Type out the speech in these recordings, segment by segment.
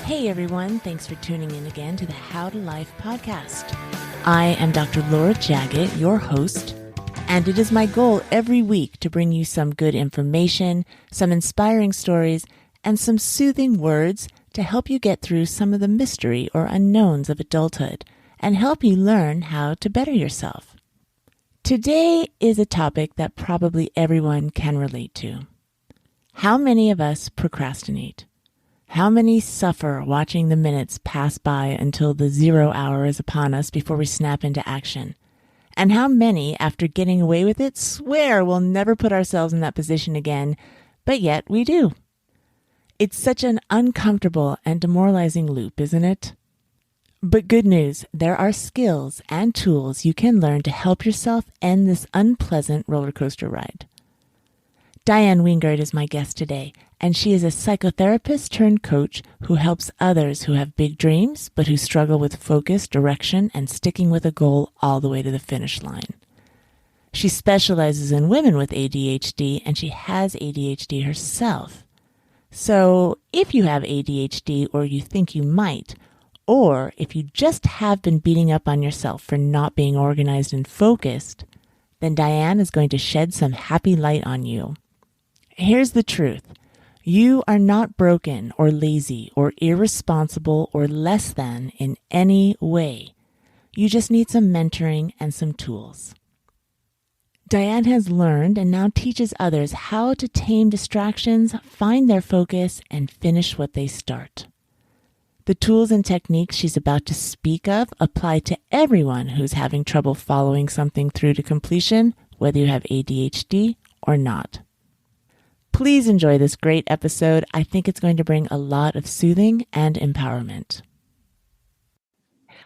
Hey everyone, thanks for tuning in again to the How to Life podcast. I am Dr. Laura Jaggett, your host, and it is my goal every week to bring you some good information, some inspiring stories, and some soothing words to help you get through some of the mystery or unknowns of adulthood and help you learn how to better yourself. Today is a topic that probably everyone can relate to. How many of us procrastinate? How many suffer watching the minutes pass by until the 0 hour is upon us before we snap into action? And how many, after getting away with it, swear we'll never put ourselves in that position again, but yet we do? It's such an uncomfortable and demoralizing loop, isn't it? But good news, there are skills and tools you can learn to help yourself end this unpleasant roller coaster ride. Diann Wingert is my guest today, and she is a psychotherapist turned coach who helps others who have big dreams, but who struggle with focus, direction, and sticking with a goal all the way to the finish line. She specializes in women with ADHD, and she has ADHD herself. So if you have ADHD, or you think you might, or if you just have been beating up on yourself for not being organized and focused, then Diann is going to shed some happy light on you. Here's the truth. You are not broken or lazy or irresponsible or less than in any way. You just need some mentoring and some tools. Diann has learned and now teaches others how to tame distractions, find their focus, and finish what they start. The tools and techniques she's about to speak of apply to everyone who's having trouble following something through to completion, whether you have ADHD or not. Please enjoy this great episode. I think it's going to bring a lot of soothing and empowerment.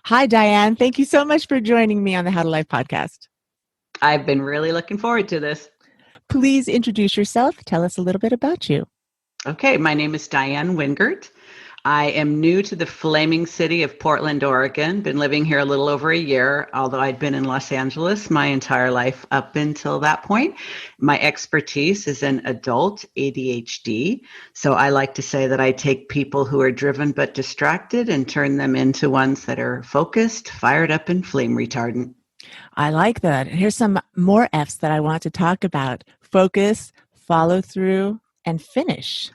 Hi, Diann. Thank you so much for joining me on the How to Life podcast. I've been really looking forward to this. Please introduce yourself. Tell us a little bit about you. Okay, my name is Diann Wingert. I am new to the flaming city of Portland, Oregon. Been living here a little over a year, although I'd been in Los Angeles my entire life up until that point. My expertise is in adult ADHD. So I like to say that I take people who are driven but distracted and turn them into ones that are focused, fired up, and flame retardant. I like that. Here's some more F's that I want to talk about. Focus, follow through, and finish.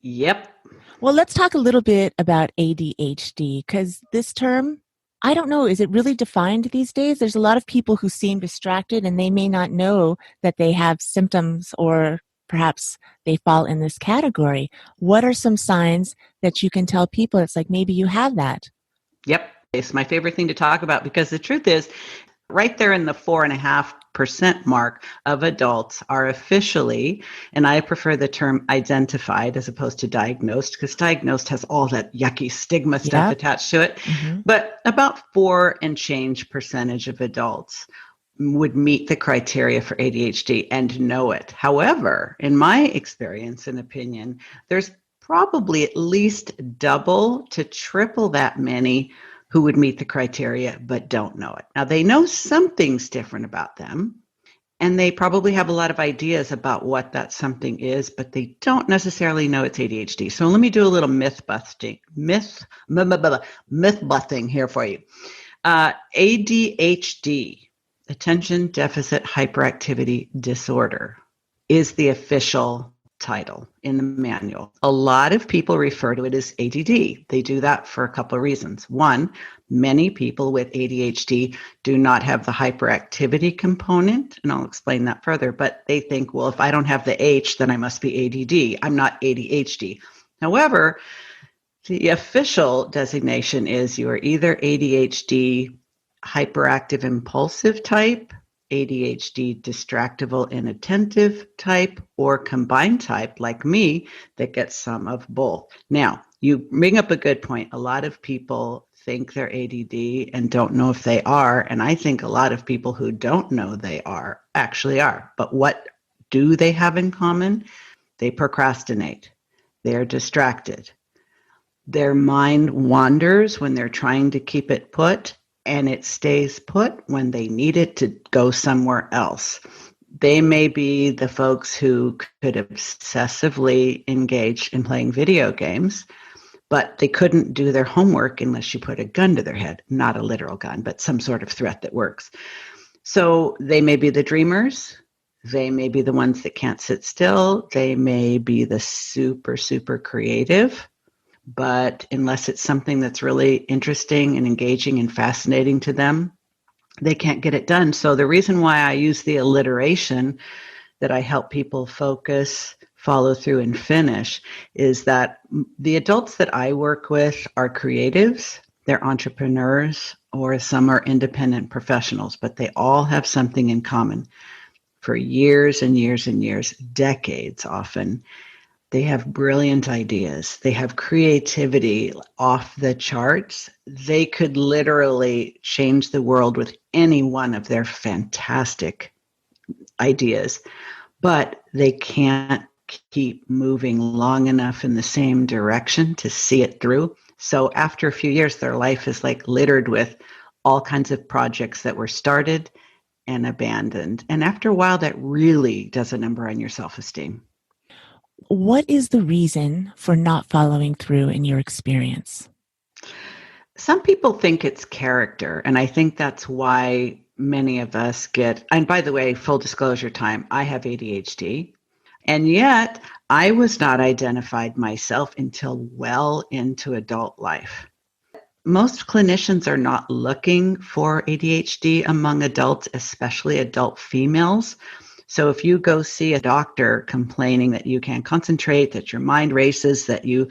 Yep. Well, let's talk a little bit about ADHD, because this term, I don't know, is it really defined these days? There's a lot of people who seem distracted and they may not know that they have symptoms or perhaps they fall in this category. What are some signs that you can tell people? It's like maybe you have that. Yep. It's my favorite thing to talk about because the truth is, right there in the 4.5% mark of adults are officially, and I prefer the term identified as opposed to diagnosed, because diagnosed has all that yucky stigma stuff attached to it. Mm-hmm. But about 4 and change percentage of adults would meet the criteria for ADHD and know it. However, in my experience and opinion, there's probably at least double to triple that many who would meet the criteria but don't know it. Now, they know something's different about them, and they probably have a lot of ideas about what that something is, but they don't necessarily know it's ADHD. So let me do a little myth busting here for you. ADHD, Attention Deficit Hyperactivity Disorder, is the official title in the manual. A lot of people refer to it as ADD. They do that for a couple of reasons. One, many people with ADHD do not have the hyperactivity component, and I'll explain that further, but they think, well, if I don't have the H, then I must be ADD. I'm not ADHD. However, the official designation is you are either ADHD hyperactive impulsive type, ADHD distractible inattentive type, or combined type like me that gets some of both. Now, you bring up a good point. A lot of people think they're ADD and don't know if they are, and I think a lot of people who don't know they are actually are. But what do they have in common? They procrastinate. They're distracted. Their mind wanders when they're trying to keep it put, and it stays put when they need it to go somewhere else. They may be the folks who could obsessively engage in playing video games, but they couldn't do their homework unless you put a gun to their head, not a literal gun, but some sort of threat that works. So they may be the dreamers. They may be the ones that can't sit still. They may be the super, super creative. But unless it's something that's really interesting and engaging and fascinating to them, they can't get it done. So the reason why I use the alliteration that I help people focus, follow through, and finish is that the adults that I work with are creatives, they're entrepreneurs, or some are independent professionals, but they all have something in common. For years and years and years, decades often, they have brilliant ideas. They have creativity off the charts. They could literally change the world with any one of their fantastic ideas, but they can't keep moving long enough in the same direction to see it through. So after a few years, their life is like littered with all kinds of projects that were started and abandoned. And after a while, that really does a number on your self-esteem. What is the reason for not following through in your experience? Some people think it's character, and I think that's why many of us get, and by the way, full disclosure time, I have ADHD, and yet I was not identified myself until well into adult life. Most clinicians are not looking for ADHD among adults, especially adult females. So if you go see a doctor complaining that you can't concentrate, that your mind races, that you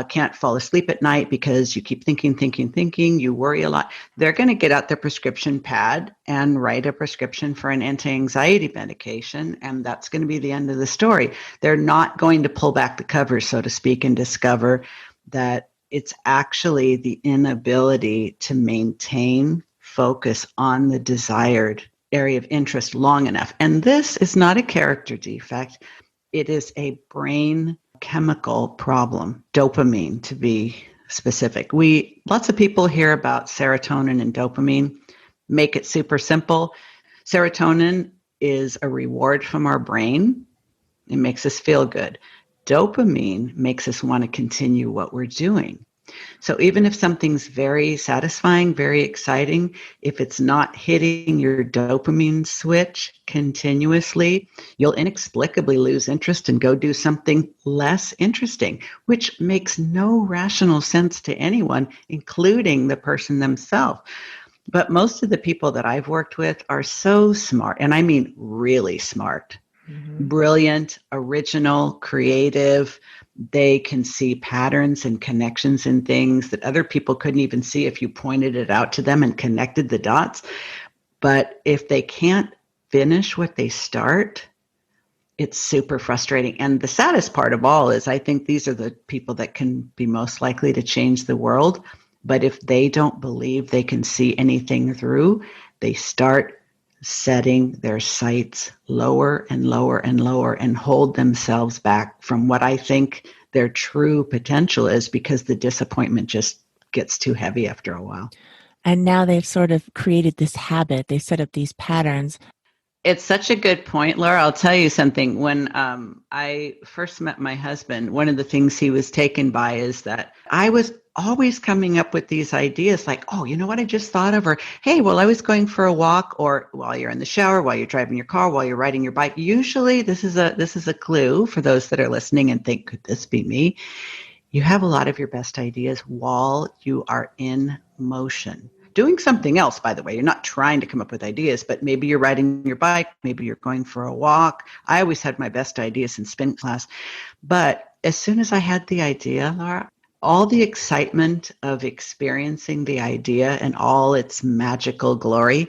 can't fall asleep at night because you keep thinking, you worry a lot, they're going to get out their prescription pad and write a prescription for an anti-anxiety medication, and that's going to be the end of the story. They're not going to pull back the covers, so to speak, and discover that it's actually the inability to maintain focus on the desired area of interest long enough. And this is not a character defect. It is a brain chemical problem, dopamine to be specific. Lots of people hear about serotonin and dopamine. Make it super simple. Serotonin is a reward from our brain. It makes us feel good. Dopamine makes us want to continue what we're doing. So even if something's very satisfying, very exciting, if it's not hitting your dopamine switch continuously, you'll inexplicably lose interest and go do something less interesting, which makes no rational sense to anyone, including the person themselves. But most of the people that I've worked with are so smart, and I mean really smart, brilliant, original, creative. They can see patterns and connections in things that other people couldn't even see if you pointed it out to them and connected the dots. But if they can't finish what they start, it's super frustrating. And the saddest part of all is I think these are the people that can be most likely to change the world. But if they don't believe they can see anything through, they start setting their sights lower and lower and lower and hold themselves back from what I think their true potential is, because the disappointment just gets too heavy after a while. And now they've sort of created this habit. They've set up these patterns. It's such a good point, Laura. I'll tell you something. When I first met my husband, one of the things he was taken by is that I was always coming up with these ideas like, oh, you know what I just thought of? Or, hey, well, I was going for a walk, or while you're in the shower, while you're driving your car, while you're riding your bike. Usually this is a clue for those that are listening and think, could this be me? You have a lot of your best ideas while you are in motion. Doing something else, by the way. You're not trying to come up with ideas, but maybe you're riding your bike, maybe you're going for a walk. I always had my best ideas in spin class. But as soon as I had the idea, Laura, all the excitement of experiencing the idea and all its magical glory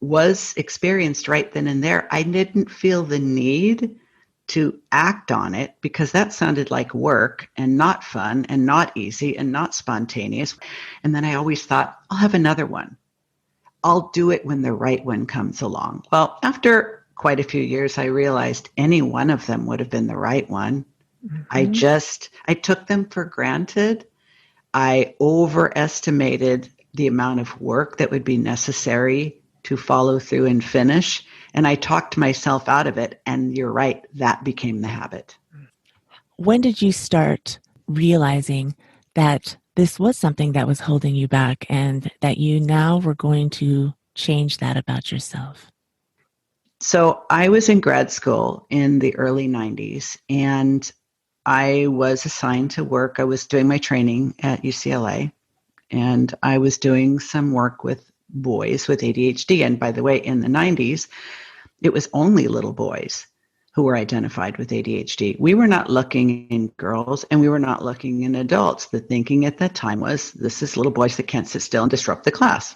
was experienced right then and there. I didn't feel the need to act on it because that sounded like work and not fun and not easy and not spontaneous. And then I always thought, I'll have another one. I'll do it when the right one comes along. Well, after quite a few years, I realized any one of them would have been the right one. I took them for granted. I overestimated the amount of work that would be necessary to follow through and finish. And I talked myself out of it. And you're right, that became the habit. When did you start realizing that this was something that was holding you back and that you now were going to change that about yourself? So I was in grad school in the early 90s, and I was assigned to work. I was doing my training at UCLA, and I was doing some work with boys with ADHD. And by the way, in the 90s, it was only little boys who were identified with ADHD. We were not looking in girls, and we were not looking in adults. The thinking at that time was, this is little boys that can't sit still and disrupt the class.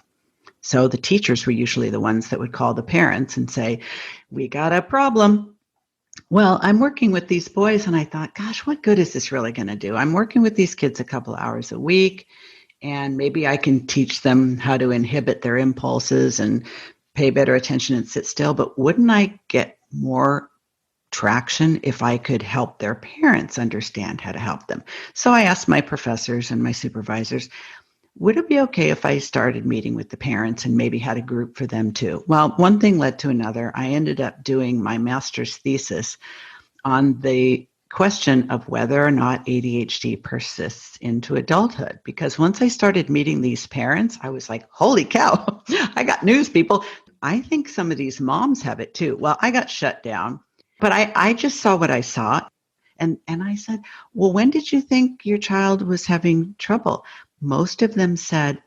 So the teachers were usually the ones that would call the parents and say, we got a problem. Well, I'm working with these boys, and I thought, gosh, what good is this really going to do? I'm working with these kids a couple hours a week, and maybe I can teach them how to inhibit their impulses and pay better attention and sit still. But wouldn't I get more traction if I could help their parents understand how to help them? So I asked my professors and my supervisors, would it be okay if I started meeting with the parents and maybe had a group for them too? Well, one thing led to another. I ended up doing my master's thesis on the question of whether or not ADHD persists into adulthood. Because once I started meeting these parents, I was like, holy cow, I got news, people. I think some of these moms have it too. Well, I got shut down, but I just saw what I saw. And I said, well, when did you think your child was having trouble? Most of them said,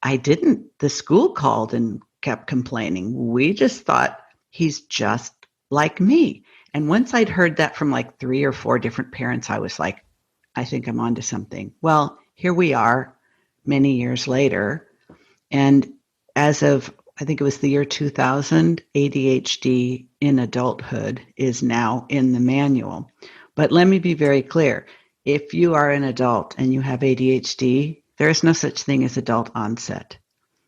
I didn't. The school called and kept complaining. We just thought he's just like me. And once I'd heard that from like 3 or 4 different parents, I was like, I think I'm onto something. Well, here we are many years later. And as of, I think it was the year 2000, ADHD in adulthood is now in the manual. But let me be very clear. If you are an adult and you have ADHD, there is no such thing as adult onset.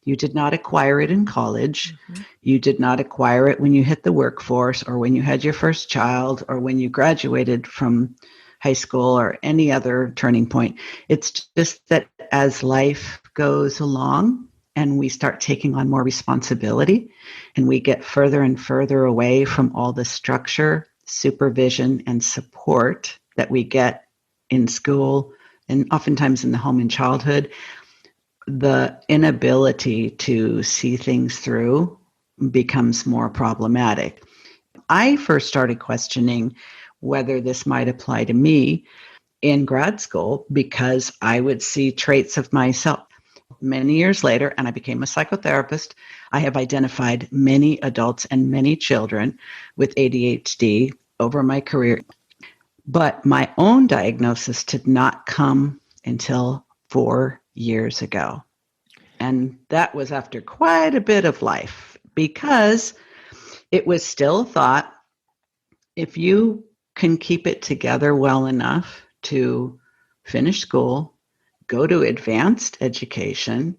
You did not acquire it in college. Mm-hmm. You did not acquire it when you hit the workforce or when you had your first child or when you graduated from high school or any other turning point. It's just that as life goes along and we start taking on more responsibility and we get further and further away from all the structure, supervision, and support that we get in school and oftentimes in the home in childhood, the inability to see things through becomes more problematic. I first started questioning whether this might apply to me in grad school because I would see traits of myself. Many years later, and I became a psychotherapist, I have identified many adults and many children with ADHD over my career. But my own diagnosis did not come until 4 years ago. And that was after quite a bit of life because it was still thought if you can keep it together well enough to finish school, go to advanced education,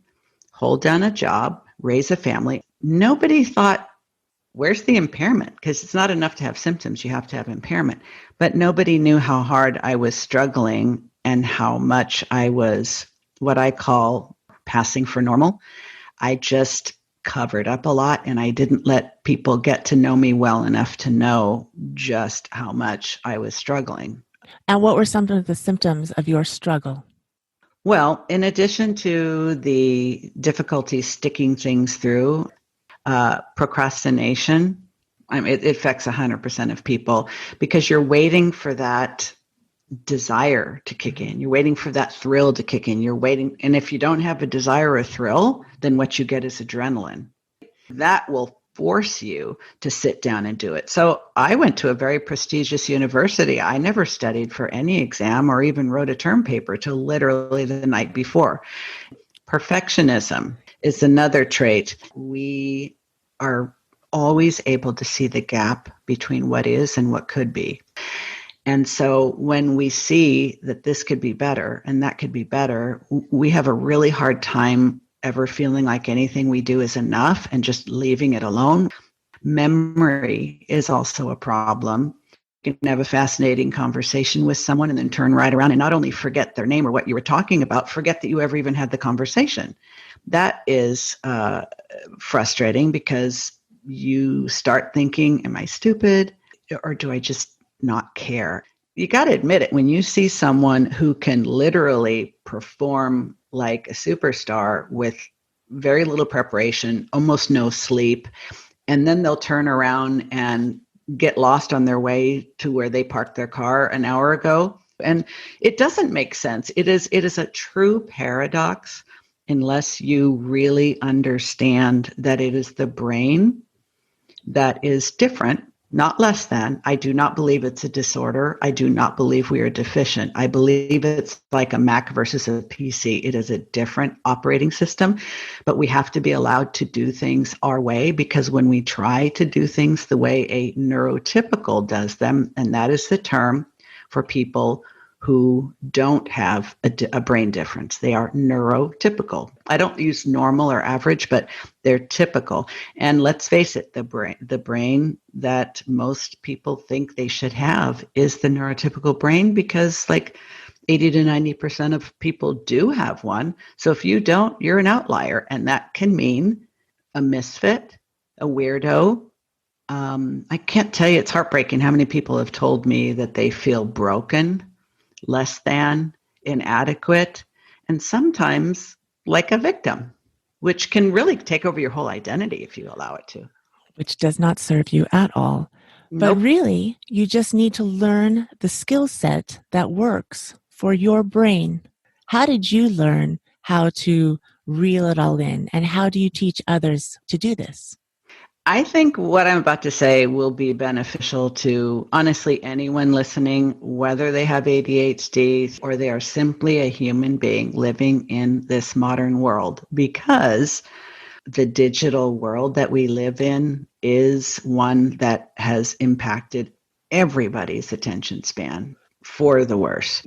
hold down a job, raise a family, nobody thought, where's the impairment? Because it's not enough to have symptoms, you have to have impairment. But nobody knew how hard I was struggling and how much I was what I call passing for normal. I just covered up a lot and I didn't let people get to know me well enough to know just how much I was struggling. And what were some of the symptoms of your struggle? Well, in addition to the difficulty sticking things through, procrastination, it affects 100% of people because you're waiting for that desire to kick in. You're waiting for that thrill to kick in. You're waiting. And if you don't have a desire or a thrill, then what you get is adrenaline. That will force you to sit down and do it. So I went to a very prestigious university. I never studied for any exam or even wrote a term paper till literally the night before. Perfectionism is another trait. We are always able to see the gap between what is and what could be. And so when we see that this could be better and that could be better, we have a really hard time ever feeling like anything we do is enough and just leaving it alone. Memory is also a problem. You can have a fascinating conversation with someone and then turn right around and not only forget their name or what you were talking about, forget that you ever even had the conversation. that is frustrating because you start thinking, am I stupid or do I just not care? You got to admit it. When you see someone who can literally perform like a superstar with very little preparation, almost no sleep, and then they'll turn around and get lost on their way to where they parked their car an hour ago. And it doesn't make sense. It is a true paradox unless you really understand that it is the brain that is different, not less than. I do not believe it's a disorder. I do not believe we are deficient. I believe it's like a Mac versus a PC. It is a different operating system, but we have to be allowed to do things our way, because when we try to do things the way a neurotypical does them, and that is the term for people who don't have a brain difference. They are neurotypical. I don't use normal or average, but they're typical. And let's face it, the brain that most people think they should have is the neurotypical brain, because like 80 to 90% of people do have one. So if you don't, you're an outlier. And that can mean a misfit, a weirdo. I can't tell you, it's heartbreaking how many people have told me that they feel broken, less than, inadequate, and sometimes like a victim, which can really take over your whole identity if you allow it to. Which does not serve you at all. But Nope. really, you just need to learn the skill set that works for your brain. How did you learn how to reel it all in? And how do you teach others to do this? I think what I'm about to say will be beneficial to honestly anyone listening, whether they have ADHD or they are simply a human being living in this modern world, because the digital world that we live in is one that has impacted everybody's attention span for the worse.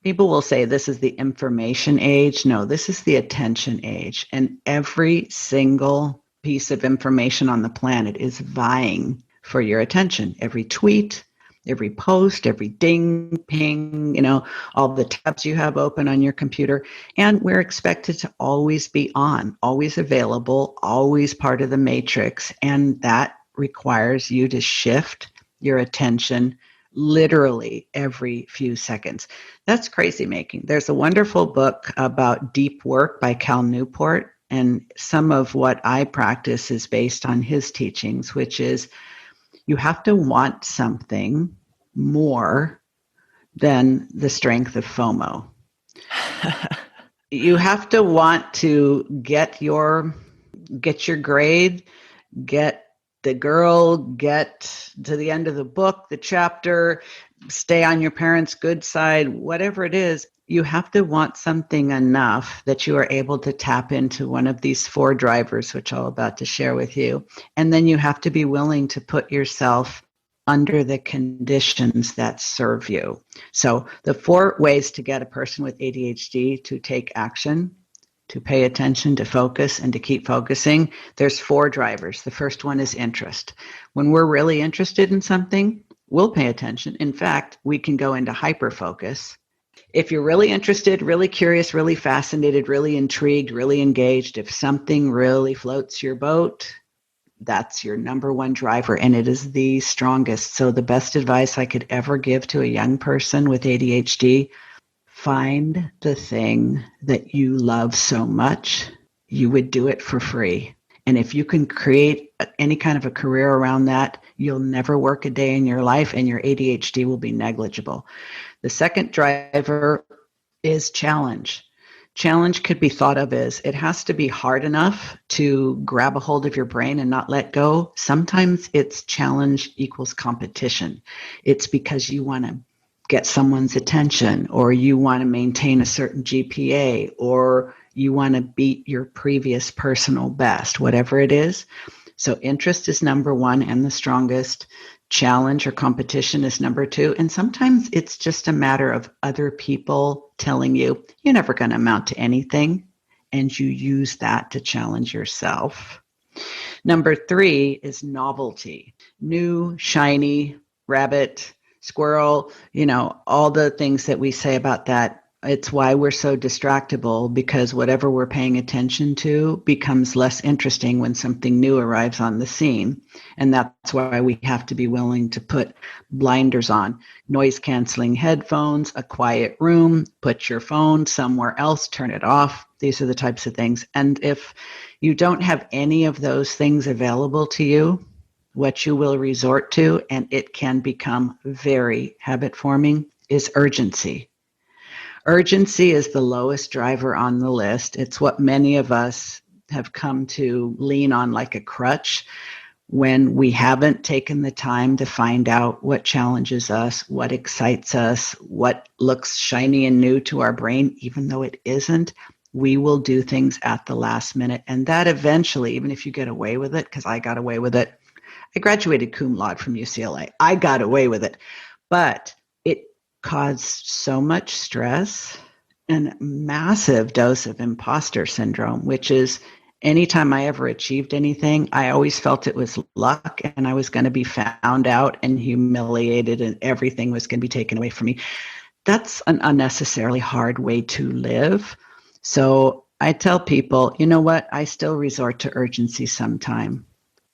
People will say this is the information age. No, this is the attention age. And every single piece of information on the planet is vying for your attention. Every tweet, every post, every ding, ping, all the tabs you have open on your computer. And we're expected to always be on, always available, always part of the matrix. And that requires you to shift your attention literally every few seconds. That's crazy making. There's a wonderful book about deep work by Cal Newport. And some of what I practice is based on his teachings, which is you have to want something more than the strength of FOMO. You have to want to get your grade, get the girl, get to the end of the book, the chapter, stay on your parents' good side, whatever it is. You have to want something enough that you are able to tap into one of these 4 drivers, which I'm about to share with you. And then you have to be willing to put yourself under the conditions that serve you. So the 4 ways to get a person with ADHD to take action, to pay attention, to focus, and to keep focusing, there's 4 drivers. The first one is interest. When we're really interested in something, we'll pay attention. In fact, we can go into hyperfocus. If you're really interested, really curious, really fascinated, really intrigued, really engaged, if something really floats your boat, that's your number 1 driver, and it is the strongest. So the best advice I could ever give to a young person with ADHD: find the thing that you love so much, you would do it for free. And if you can create any kind of a career around that, you'll never work a day in your life and your ADHD will be negligible. The second driver is challenge. Challenge could be thought of as it has to be hard enough to grab a hold of your brain and not let go. Sometimes it's challenge equals competition. It's because you want to get someone's attention, or you want to maintain a certain GPA, or you want to beat your previous personal best, whatever it is. So interest is number 1 and the strongest. Challenge or competition is number 2. And sometimes it's just a matter of other people telling you you're never going to amount to anything, and you use that to challenge yourself. Number 3 is novelty. New, shiny, rabbit, squirrel, all the things that we say about that It's why we're so distractible, because whatever we're paying attention to becomes less interesting when something new arrives on the scene. And that's why we have to be willing to put blinders on, noise canceling headphones, a quiet room, put your phone somewhere else, turn it off. These are the types of things. And if you don't have any of those things available to you, what you will resort to, and it can become very habit forming, is urgency. Urgency is the lowest driver on the list. It's what many of us have come to lean on like a crutch when we haven't taken the time to find out what challenges us, what excites us, what looks shiny and new to our brain, even though it isn't. We will do things at the last minute. And that eventually, even if you get away with it, because I got away with it, I graduated cum laude from UCLA. I got away with it. But it caused so much stress and massive dose of imposter syndrome, which is anytime I ever achieved anything, I always felt it was luck and I was going to be found out and humiliated and everything was going to be taken away from me. That's an unnecessarily hard way to live. So I tell people, you know what? I still resort to urgency sometime,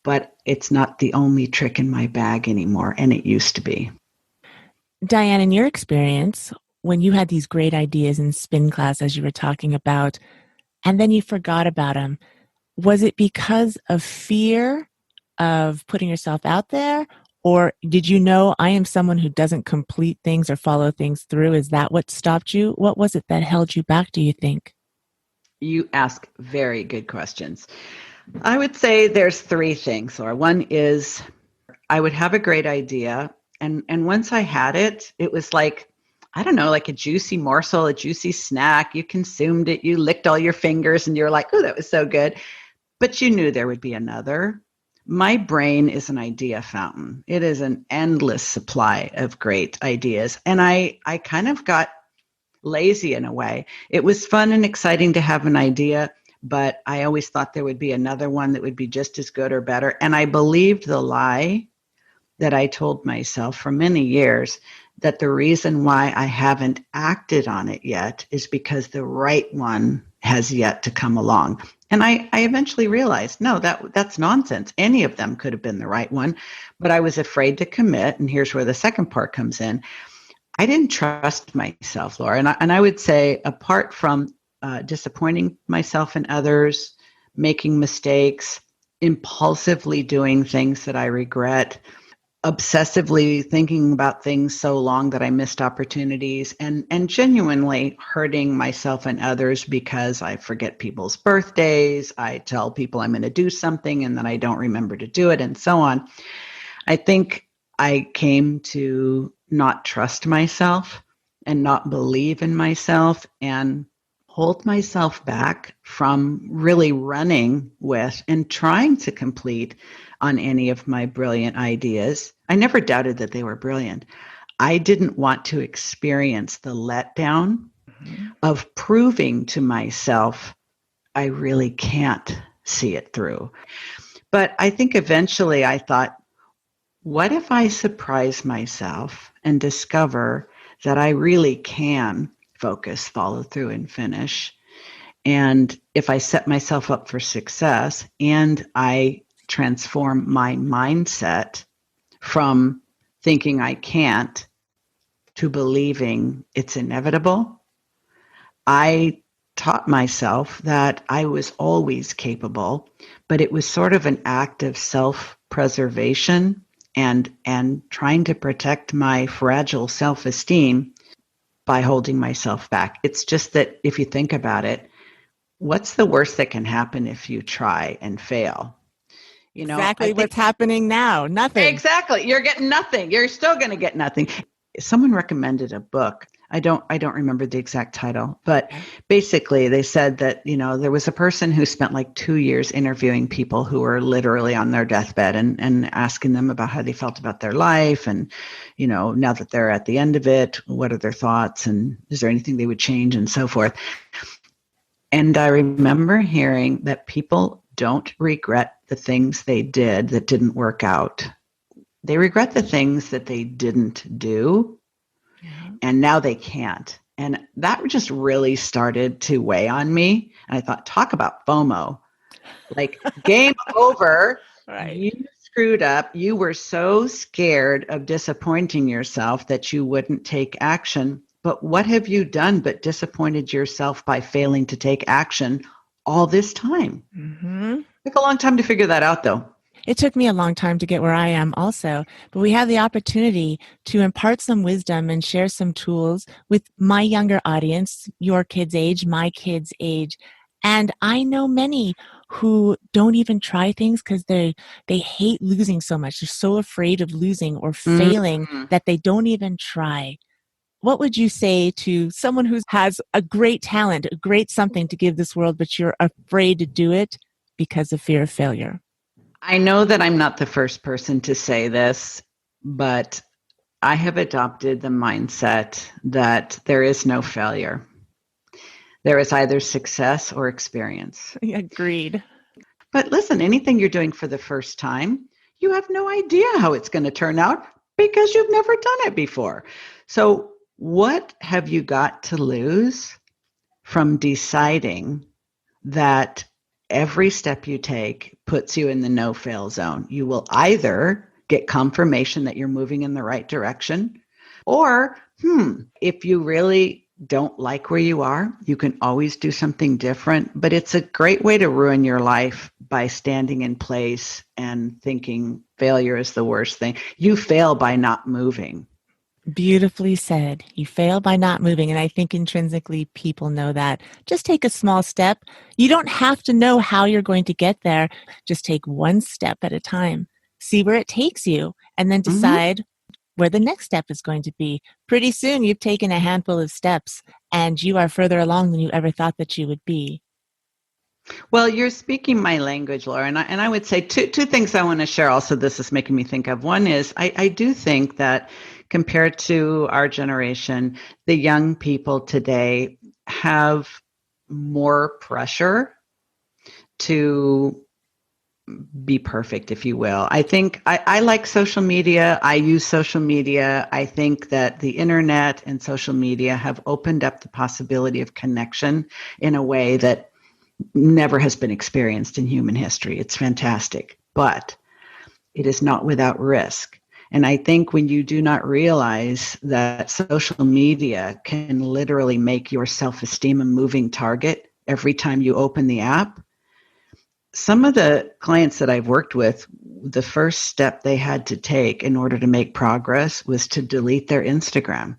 but it's not the only trick in my bag anymore, and it used to be. Diann, in your experience, when you had these great ideas in spin class, as you were talking about, and then you forgot about them, was it because of fear of putting yourself out there? Or did you know, I am someone who doesn't complete things or follow things through? Is that what stopped you? What was it that held you back, do you think? You ask very good questions. I would say there's three things, Laura. One is I would have a great idea. And once I had it, it was like, I don't know, like a juicy morsel, a juicy snack. You consumed it, you licked all your fingers, and you're like, oh, that was so good. But you knew there would be another. My brain is an idea fountain. It is an endless supply of great ideas. And I kind of got lazy in a way. It was fun and exciting to have an idea, but I always thought there would be another one that would be just as good or better. And I believed the lie that I told myself for many years, that the reason why I haven't acted on it yet is because the right one has yet to come along. And I eventually realized, no, that's nonsense. Any of them could have been the right one, but I was afraid to commit. And here's where the second part comes in. I didn't trust myself, Laura. And I would say, apart from disappointing myself and others, making mistakes, impulsively doing things that I regret, obsessively thinking about things so long that I missed opportunities, and genuinely hurting myself and others because I forget people's birthdays, I tell people I'm going to do something and then I don't remember to do it, and so on. I think I came to not trust myself and not believe in myself and hold myself back from really running with and trying to complete on any of my brilliant ideas. I never doubted that they were brilliant. I didn't want to experience the letdown of proving to myself I really can't see it through. But I think eventually I thought, what if I surprise myself and discover that I really can focus, follow through, and finish? And if I set myself up for success and I transform my mindset from thinking I can't to believing it's inevitable, I taught myself that I was always capable, but it was sort of an act of self-preservation and trying to protect my fragile self-esteem by holding myself back. It's just that if you think about it, what's the worst that can happen if you try and fail? You know, Exactly what's happening now. Nothing. Exactly. You're getting nothing. You're still going to get nothing. Someone recommended a book. I don't remember the exact title, but basically they said that, there was a person who spent like 2 years interviewing people who were literally on their deathbed and asking them about how they felt about their life. And, now that they're at the end of it, what are their thoughts? And is there anything they would change and so forth? And I remember hearing that people don't regret the things they did that didn't work out. They regret the things that they didn't do, and now they can't. And that just really started to weigh on me. And I thought, talk about FOMO. Like, game over. Right. You screwed up. You were so scared of disappointing yourself that you wouldn't take action. But what have you done but disappointed yourself by failing to take action all this time? Mm-hmm. Took a long time to figure that out, though. It took me a long time to get where I am also, but we have the opportunity to impart some wisdom and share some tools with my younger audience, your kids' age, my kids' age. And I know many who don't even try things because they hate losing so much. They're so afraid of losing or failing that they don't even try. What would you say to someone who has a great talent, a great something to give this world, but you're afraid to do it because of fear of failure? I know that I'm not the first person to say this, but I have adopted the mindset that there is no failure. There is either success or experience. Agreed. But listen, anything you're doing for the first time, you have no idea how it's going to turn out because you've never done it before. So, what have you got to lose from deciding that every step you take puts you in the no-fail zone? You will either get confirmation that you're moving in the right direction, or if you really don't like where you are, you can always do something different. But it's a great way to ruin your life by standing in place and thinking failure is the worst thing. You fail by not moving. Beautifully said. You fail by not moving. And I think intrinsically people know that. Just take a small step. You don't have to know how you're going to get there. Just take one step at a time. See where it takes you and then decide where the next step is going to be. Pretty soon you've taken a handful of steps and you are further along than you ever thought that you would be. Well, you're speaking my language, Laura, and I would say two things I want to share also this is making me think of. One is I do think that compared to our generation, the young people today have more pressure to be perfect, if you will. I think I like social media. I use social media. I think that the internet and social media have opened up the possibility of connection in a way that never has been experienced in human history. It's fantastic, but it is not without risk. And I think when you do not realize that social media can literally make your self-esteem a moving target every time you open the app, some of the clients that I've worked with, the first step they had to take in order to make progress was to delete their Instagram.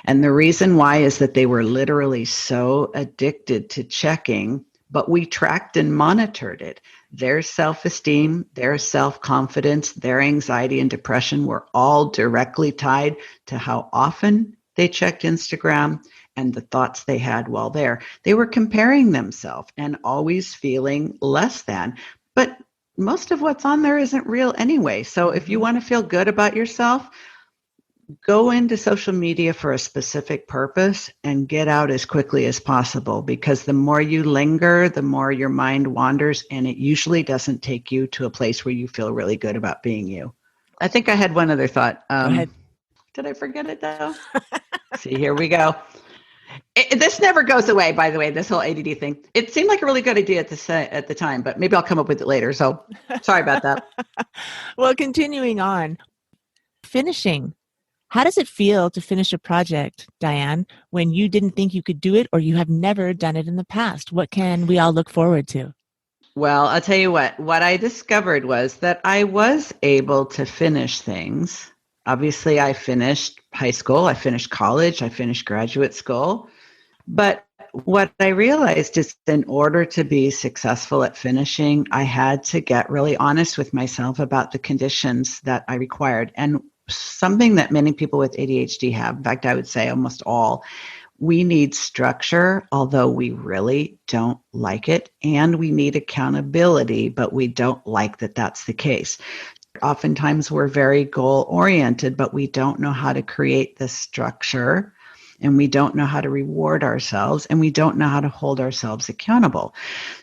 And the reason why is that they were literally so addicted to checking, but we tracked and monitored it. Their self-esteem, their self-confidence, their anxiety and depression were all directly tied to how often they checked Instagram and the thoughts they had while there. They were comparing themselves and always feeling less than. But most of what's on there isn't real anyway. So if you want to feel good about yourself, go into social media for a specific purpose and get out as quickly as possible, because the more you linger, the more your mind wanders, and it usually doesn't take you to a place where you feel really good about being you. I think I had one other thought. Go ahead. Did I forget it though? See, here we go. This never goes away, by the way, this whole ADD thing. It seemed like a really good idea at the time, but maybe I'll come up with it later. So sorry about that. Well, continuing on, finishing. How does it feel to finish a project, Diann, when you didn't think you could do it or you have never done it in the past? What can we all look forward to? Well, I'll tell you what I discovered was that I was able to finish things. Obviously, I finished high school, I finished college, I finished graduate school. But what I realized is in order to be successful at finishing, I had to get really honest with myself about the conditions that I required. And something that many people with ADHD have, in fact, I would say almost all, we need structure, although we really don't like it. And we need accountability, but we don't like that that's the case. Oftentimes we're very goal-oriented, but we don't know how to create the structure, and we don't know how to reward ourselves, and we don't know how to hold ourselves accountable.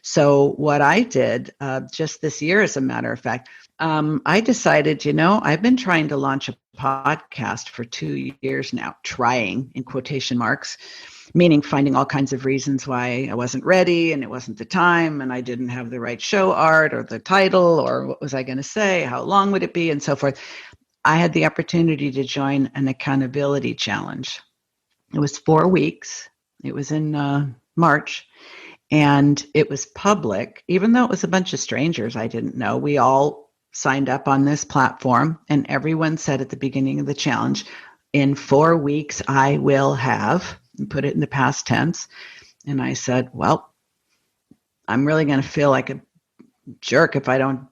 So what I did just this year, as a matter of fact, I decided, I've been trying to launch a podcast for 2 years now, trying in quotation marks, meaning finding all kinds of reasons why I wasn't ready and it wasn't the time and I didn't have the right show art or the title or what was I going to say, how long would it be, and so forth. I had the opportunity to join an accountability challenge. It was 4 weeks. It was in March. And it was public, even though it was a bunch of strangers I didn't know. We all signed up on this platform, and everyone said at the beginning of the challenge, in 4 weeks, I will have, and put it in the past tense. And I said, well, I'm really going to feel like a jerk if I don't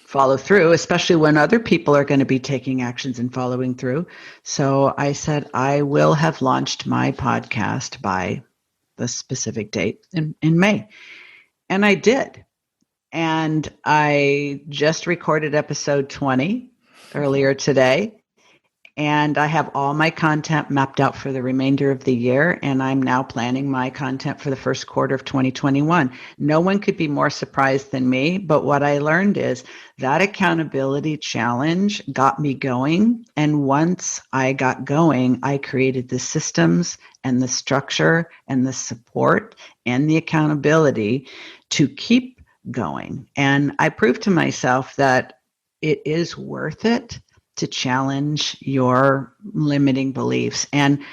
follow through, especially when other people are going to be taking actions and following through. So I said, I will have launched my podcast by the specific date in May. And I did. And I just recorded episode 20 earlier today. And I have all my content mapped out for the remainder of the year. And I'm now planning my content for the first quarter of 2021. No one could be more surprised than me. But what I learned is that accountability challenge got me going. And once I got going, I created the systems and the structure and the support and the accountability to keep going. And I proved to myself that it is worth it to challenge your limiting beliefs. And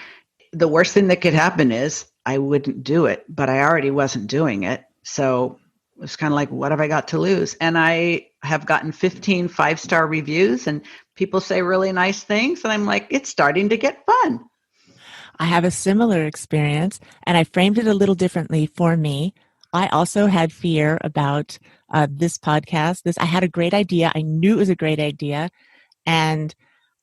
the worst thing that could happen is I wouldn't do it, but I already wasn't doing it. So it was kind of like, what have I got to lose? And I have gotten 15 5-star reviews and people say really nice things. And I'm like, it's starting to get fun. I have a similar experience, and I framed it a little differently for me. I also had fear about this podcast. I had a great idea. I knew it was a great idea. And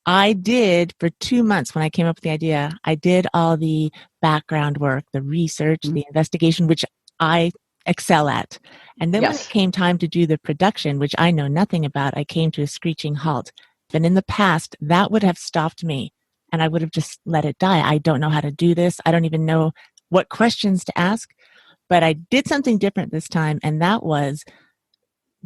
I did, for 2 months when I came up with the idea, I did all the background work, the research, the investigation, which I excel at. And then when it came time to do the production, which I know nothing about, I came to a screeching halt. And in the past, that would have stopped me and I would have just let it die. I don't know how to do this. I don't even know what questions to ask. But I did something different this time, and that was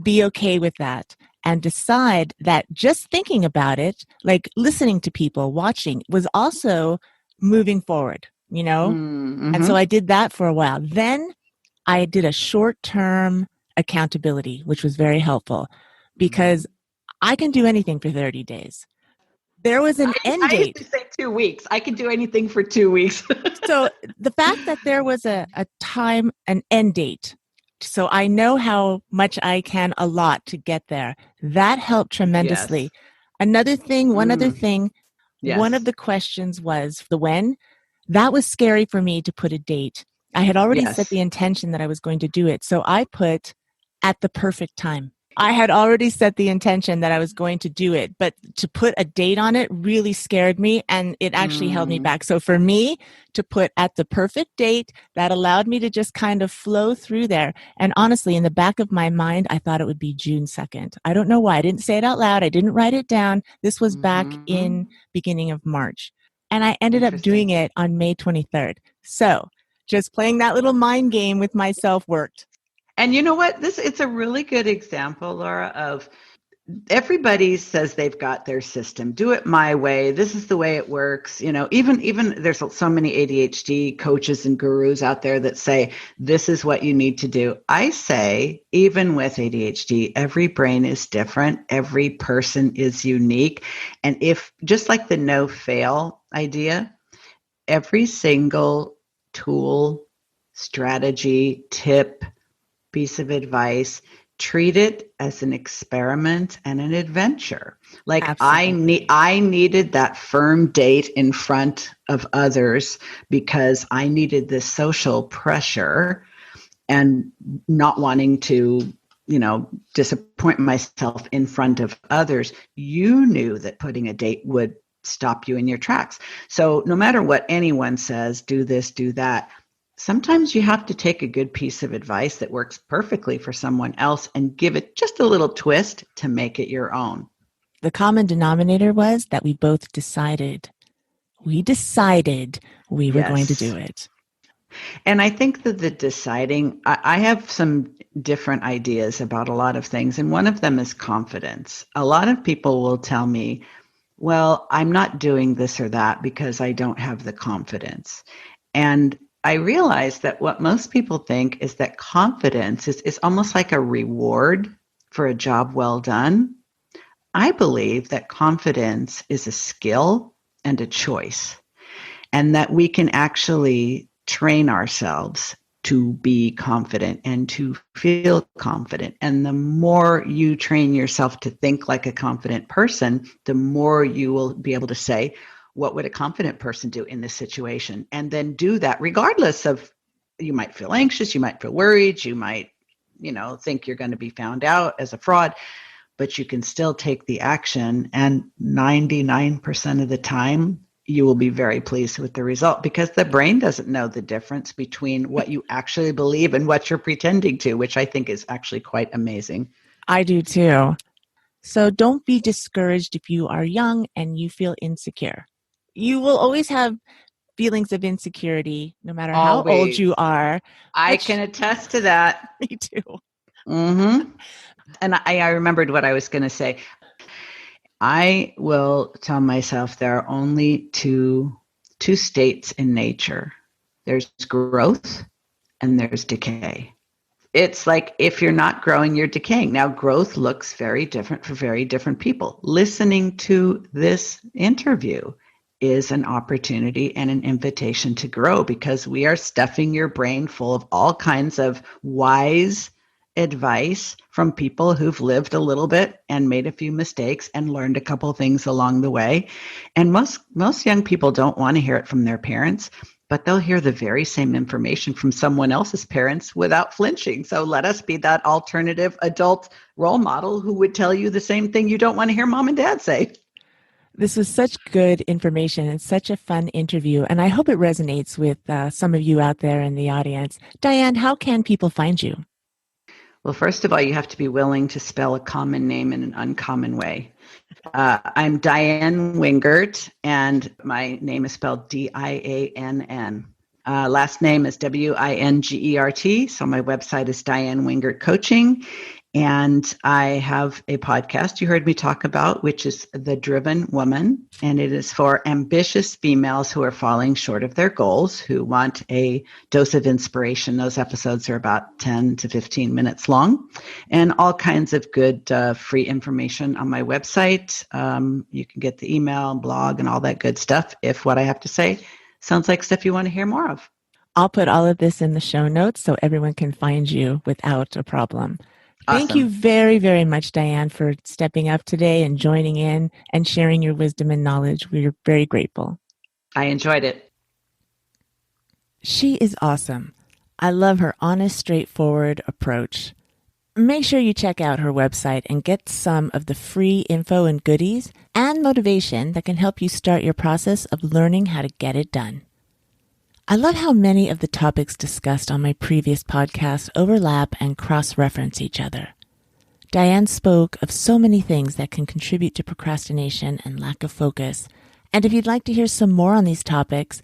be okay with that and decide that just thinking about it, like listening to people, watching, was also moving forward, you know? Mm-hmm. And so I did that for a while. Then I did a short-term accountability, which was very helpful because I can do anything for 30 days. There was an end date. I used to say 2 weeks. I could do anything for 2 weeks. So the fact that there was a time, an end date, so I know how much I can allot to get there, that helped tremendously. Yes. Another thing, one other thing, one of the questions was the when. That was scary for me to put a date. I had already set the intention that I was going to do it. So I put at the perfect time. I had already set the intention that I was going to do it, but to put a date on it really scared me and it actually held me back. So for me to put at the perfect date, that allowed me to just kind of flow through there. And honestly, in the back of my mind, I thought it would be June 2nd. I don't know why. I didn't say it out loud. I didn't write it down. This was back in beginning of March. And I ended up doing it on May 23rd. So just playing that little mind game with myself worked. And you know what? It's a really good example, Laura, of everybody says they've got their system. Do it my way. This is the way it works. You know, even there's so many ADHD coaches and gurus out there that say, this is what you need to do. I say, even with ADHD, every brain is different. Every person is unique. And if, just like the no fail idea, every single tool, strategy, tip, piece of advice, treat it as an experiment and an adventure. Like I needed that firm date in front of others because I needed this social pressure and not wanting to, disappoint myself in front of others. You knew that putting a date would stop you in your tracks. So no matter what anyone says, do this, do that. Sometimes you have to take a good piece of advice that works perfectly for someone else and give it just a little twist to make it your own. The common denominator was that we both decided. We decided we were going to do it. And I think that the deciding, I have some different ideas about a lot of things. And one of them is confidence. A lot of people will tell me, well, I'm not doing this or that because I don't have the confidence. And I realized that what most people think is that confidence is almost like a reward for a job well done. I believe that confidence is a skill and a choice, and that we can actually train ourselves to be confident and to feel confident. And the more you train yourself to think like a confident person, the more you will be able to say, what would a confident person do in this situation? And then do that regardless of, you might feel anxious, you might feel worried, you might, think you're going to be found out as a fraud, but you can still take the action. And 99% of the time, you will be very pleased with the result, because the brain doesn't know the difference between what you actually believe and what you're pretending to, which I think is actually quite amazing. I do too. So don't be discouraged if you are young and you feel insecure. You will always have feelings of insecurity, no matter how old you are. I can attest to that. Me too. Mm-hmm. And I remembered what I was going to say. I will tell myself there are only two states in nature. There's growth and there's decay. It's like if you're not growing, you're decaying. Now, growth looks very different for very different people. Listening to this interview is an opportunity and an invitation to grow, because we are stuffing your brain full of all kinds of wise advice from people who've lived a little bit and made a few mistakes and learned a couple things along the way. And most young people don't want to hear it from their parents, but they'll hear the very same information from someone else's parents without flinching. So let us be that alternative adult role model who would tell you the same thing you don't want to hear mom and dad say. This was such good information and such a fun interview, and I hope it resonates with some of you out there in the audience. Diann, how can people find you? Well, first of all, you have to be willing to spell a common name in an uncommon way. I'm Diann Wingert, and my name is spelled Diann. Last name is Wingert, so my website is Diann Wingert Coaching. And I have a podcast you heard me talk about, which is The Driven Woman. And it is for ambitious females who are falling short of their goals, who want a dose of inspiration. Those episodes are about 10 to 15 minutes long, and all kinds of good free information on my website. You can get the email, blog, and all that good stuff if what I have to say sounds like stuff you want to hear more of. I'll put all of this in the show notes so everyone can find you without a problem. Thank you very, very much, Diann, for stepping up today and joining in and sharing your wisdom and knowledge. We're very grateful. I enjoyed it. She is awesome. I love her honest, straightforward approach. Make sure you check out her website and get some of the free info and goodies and motivation that can help you start your process of learning how to get it done. I love how many of the topics discussed on my previous podcast overlap and cross-reference each other. Diann spoke of so many things that can contribute to procrastination and lack of focus. And if you'd like to hear some more on these topics,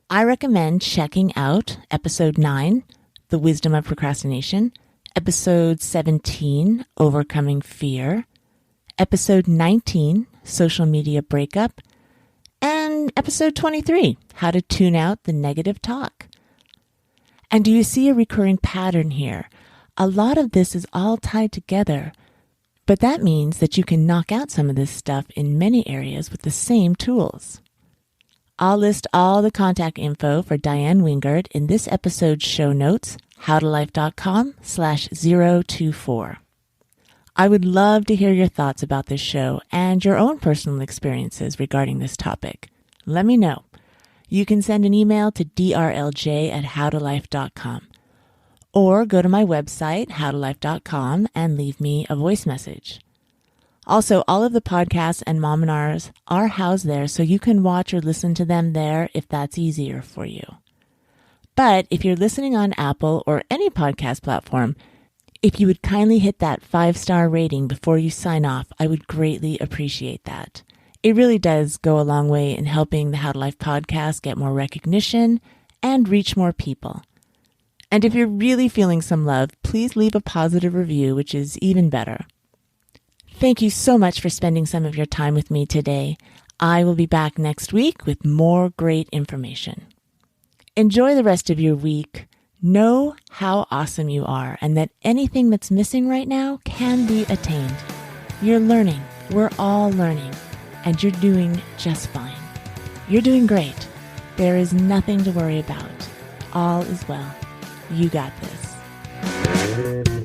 I recommend checking out Episode 9, The Wisdom of Procrastination, Episode 17, Overcoming Fear, Episode 19, Social Media Breakup, and Episode 23, How to Tune Out the Negative Talk. And do you see a recurring pattern here? A lot of this is all tied together, but that means that you can knock out some of this stuff in many areas with the same tools. I'll list all the contact info for Diann Wingert in this episode's show notes, howtolife.com/024. I would love to hear your thoughts about this show and your own personal experiences regarding this topic. Let me know. You can send an email to drlj@howtolife.com or go to my website, howtolife.com, and leave me a voice message. Also, all of the podcasts and Mominars are housed there, so you can watch or listen to them there if that's easier for you. But if you're listening on Apple or any podcast platform, if you would kindly hit that 5-star rating before you sign off, I would greatly appreciate that. It really does go a long way in helping the How to Life podcast get more recognition and reach more people. And if you're really feeling some love, please leave a positive review, which is even better. Thank you so much for spending some of your time with me today. I will be back next week with more great information. Enjoy the rest of your week. Know how awesome you are and that anything that's missing right now can be attained. You're learning. We're all learning. And you're doing just fine. You're doing great. There is nothing to worry about. All is well. You got this.